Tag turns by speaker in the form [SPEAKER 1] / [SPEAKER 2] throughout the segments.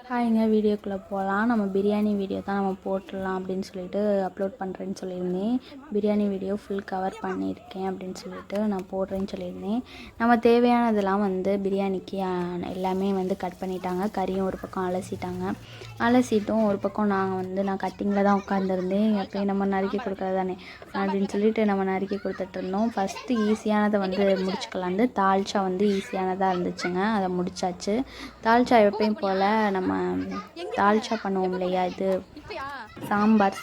[SPEAKER 1] ஹாய்ங்க, வீடியோக்குள்ளே போகலாம். நம்ம பிரியாணி வீடியோ தான் நம்ம போட்டுடலாம் அப்படின்னு சொல்லிட்டு அப்லோட் பண்ணுறேன்னு சொல்லியிருந்தேன். பிரியாணி வீடியோ ஃபுல் கவர் பண்ணியிருக்கேன் அப்படின்னு சொல்லிட்டு நான் போடுறேன்னு சொல்லியிருந்தேன். நம்ம தேவையானதெல்லாம் பிரியாணிக்கு எல்லாமே கட் பண்ணிட்டாங்க. கறியும் ஒரு பக்கம் அலசிட்டும் ஒரு பக்கம் நான் கட்டிங்கில் தான் உட்காந்துருந்தேன். எப்பயும் நம்ம நறுக்கி கொடுக்குறது தானே அப்படின்னு சொல்லிட்டு நம்ம நறுக்கி கொடுத்துட்டு இருந்தோம். ஃபஸ்ட்டு ஈஸியானதை முடிச்சுக்கலான்னு தால்ச்சா ஈஸியானதாக இருந்துச்சுங்க. அதை முடிச்சாச்சு. தால்ச்சா எப்பயும் போல் நம்ம தால்ச்சா பண்ணுவோம் இல்லையா, இது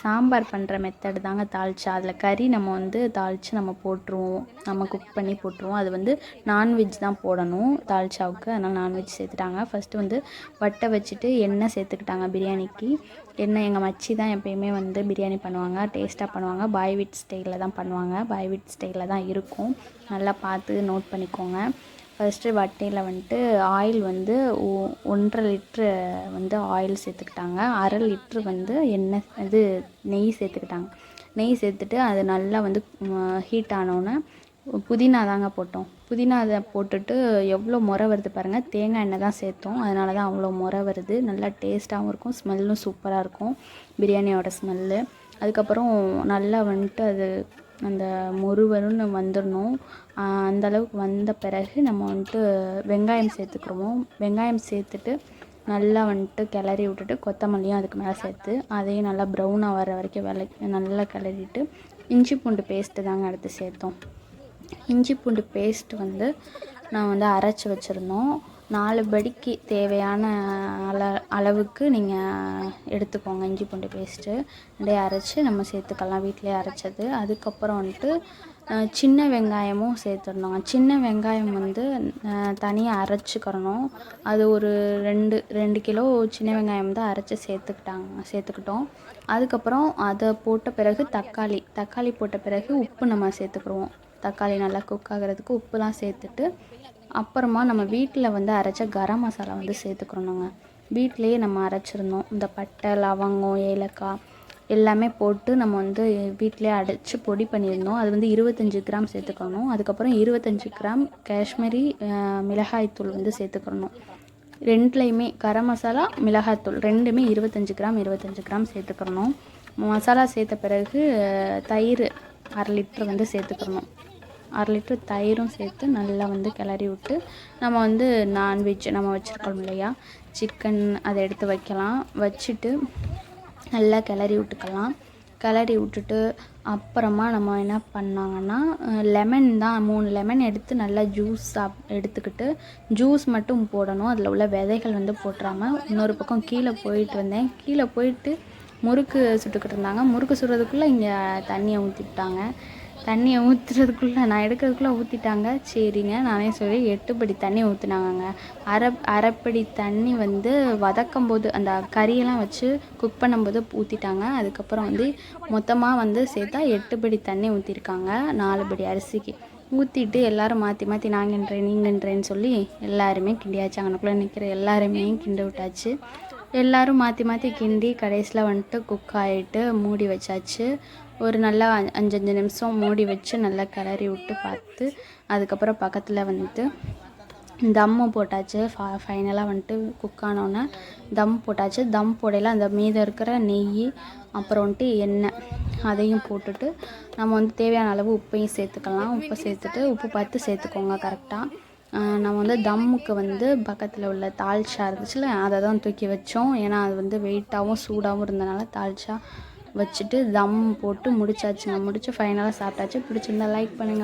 [SPEAKER 1] சாம்பார் பண்ணுற மெத்தடு தாங்க தால்ச்சா. அதில் கறி நம்ம தாளித்து நம்ம போட்டுருவோம், நம்ம குக் பண்ணி போட்டுருவோம். அது நான்வெஜ் தான் போடணும் தால்ச்சாவுக்கு, அதனால் நான்வெஜ் சேர்த்துட்டாங்க. ஃபஸ்ட்டு வட்டை வச்சுட்டு எண்ணெய் சேர்த்துக்கிட்டாங்க. பிரியாணிக்கு எண்ணெய் எங்கள் மச்சி தான் எப்பயுமே பிரியாணி பண்ணுவாங்க, டேஸ்ட்டாக பண்ணுவாங்க. பாய் வீட் ஸ்டைலில் தான் பண்ணுவாங்க, பாய் வீட் ஸ்டைலில் தான் இருக்கும். நல்லா பார்த்து நோட் பண்ணிக்கோங்க. ஃபஸ்ட்டு வட்டையில் ஆயில் 1.5 லிட்ரு ஆயில் சேர்த்துக்கிட்டாங்க. 1/2 லிட்ரு எண்ணெய் நெய் சேர்த்துக்கிட்டாங்க. நெய் சேர்த்துட்டு அது நல்லா ஹீட் ஆனோன்னே புதினா தாங்க போட்டோம். புதினா அதை போட்டுட்டு எவ்வளோ முறை வருது பாருங்கள். தேங்காய் எண்ணெய் தான் சேர்த்தோம், அதனால தான் அவ்வளோ முறை வருது. நல்லா டேஸ்ட்டாகவும் இருக்கும், ஸ்மெல்லும் சூப்பராக இருக்கும், பிரியாணியோட ஸ்மெல்லு. அதுக்கப்புறம் நல்லா அது அந்த முறுவலுன்னு வந்துடணும். அந்தளவுக்கு வந்த பிறகு நம்ம வெங்காயம் சேர்த்துக்குருவோம். வெங்காயம் சேர்த்துட்டு நல்லா கிளறி விட்டுட்டு கொத்தமல்லியும் அதுக்கு மேலே சேர்த்து அதையும் நல்லா ப்ரௌனாக வர வரைக்கும் நல்லா கிளறிட்டு இஞ்சி பூண்டு பேஸ்ட்டு தாங்க அடுத்து சேர்த்தோம். இஞ்சி பூண்டு பேஸ்ட்டு நான் அரைச்சி வச்சுருந்தோம். 4 படிக்கு தேவையான அளவுக்கு நீங்கள் எடுத்துக்கோங்க. இஞ்சி பூண்டு பேஸ்ட்டு அப்படியே அரைச்சி நம்ம சேர்த்துக்கலாம், வீட்டிலே அரைச்சது. அதுக்கப்புறம் சின்ன வெங்காயமும் சேர்த்துருந்தோங்க. சின்ன வெங்காயம் தனியாக அரைச்சிக்கிறணும். அது ஒரு 2 கிலோ சின்ன வெங்காயம் தான் அரைச்சி சேர்த்துக்கிட்டோம். அதுக்கப்புறம் அதை போட்ட பிறகு தக்காளி போட்ட பிறகு உப்பு நம்ம சேர்த்துக்குருவோம். தக்காளி நல்லா குக் ஆகிறதுக்கு உப்புலாம் சேர்த்துட்டு அப்புறமா நம்ம வீட்டில் அரைச்ச கரம் மசாலா சேர்த்துக்கிறோங்க. வீட்டிலையே நம்ம அரைச்சிருந்தோம். இந்த பட்டை, லவங்கம், ஏலக்காய் எல்லாமே போட்டு நம்ம வீட்டிலே அடைச்சி பொடி பண்ணியிருந்தோம். அது 25 கிராம் சேர்த்துக்கணும். அதுக்கப்புறம் 25 கிராம் காஷ்மீரி மிளகாய்த்தூள் சேர்த்துக்கணும். ரெண்டுலேயுமே கரம் மசாலா, மிளகாய்த்தூள் ரெண்டுமே 25 கிராம் சேர்த்துக்கணும். மசாலா சேர்த்த பிறகு தயிர் 1/2 லிட்ரு சேர்த்துக்கணும். 1/2 லிட்ரு தயிரும் சேர்த்து நல்லா கிளறி விட்டு நம்ம நான்வெஜ் நம்ம வச்சுருக்கோம் இல்லையா, சிக்கன் அதை எடுத்து வைக்கலாம். வச்சுட்டு நல்லா கிளறி விட்டுட்டு அப்புறமா நம்ம என்ன பண்ணாங்கன்னா லெமன் தான் 3 லெமன் எடுத்து நல்லா எடுத்துக்கிட்டு ஜூஸ் மட்டும் போடணும். அதில் உள்ள விதைகள் போட்டுறாமல். இன்னொரு பக்கம் கீழே போயிட்டு முறுக்கு சுட்டுக்கிட்டு இருந்தாங்க. முறுக்கு சுடுறதுக்குள்ளே இங்கே தண்ணியை ஊற்றிட்டாங்க. தண்ணியை ஊற்றுறதுக்குள்ளே நான் எடுக்கிறதுக்குள்ளே ஊற்றிட்டாங்க. சரிங்க, நானே சொல்லி 8 படி தண்ணி ஊற்றுனாங்கங்க. அரைப்படி தண்ணி வதக்கும் போது அந்த கறியெல்லாம் வச்சு குக் பண்ணும்போது ஊற்றிட்டாங்க. அதுக்கப்புறம் மொத்தமாக சேர்த்தா 8 படி தண்ணி ஊற்றிருக்காங்க 4 படி அரிசிக்கு. ஊற்றிட்டு எல்லோரும் மாற்றி நாங்கன்றேன் நீங்கன்றேன்னு சொல்லி எல்லாருமே கிண்டியாச்சு. அங்கனக்குள்ளே நிற்கிற எல்லாருமே கிண்டி விட்டாச்சு. எல்லோரும் மாற்றி கிண்டி கடைசியில் குக் ஆகிட்டு மூடி வச்சாச்சு. ஒரு நல்லா 5 நிமிஷம் மூடி வச்சு நல்லா கிளறி விட்டு பார்த்து அதுக்கப்புறம் பக்கத்தில் தம்மு போட்டாச்சு. ஃபைனலாக குக் ஆனோன்னே தம் போட்டாச்சு. தம் போடையில் அந்த மீதம் இருக்கிற நெய் அப்புறம் எண்ணெய் அதையும் போட்டுட்டு நம்ம தேவையான அளவு உப்பையும் சேர்த்துக்கலாம். உப்பை சேர்த்துட்டு உப்பு பார்த்து சேர்த்துக்கோங்க கரெக்டாக. நம்ம தம்முக்கு பக்கத்தில் உள்ள தால்ச்சா இருந்துச்சுல, அதை தான் தூக்கி வச்சோம். ஏன்னா அது வெயிட்டாகவும் சூடாகவும் இருந்தனால தால்ச்சா வச்சுட்டு தம் போட்டு முடிச்சாச்சுங்க. முடிச்சு ஃபைனலாக சாப்பிட்டாச்சு. பிடிச்சிருந்தா லைக் பண்ணுங்கள்.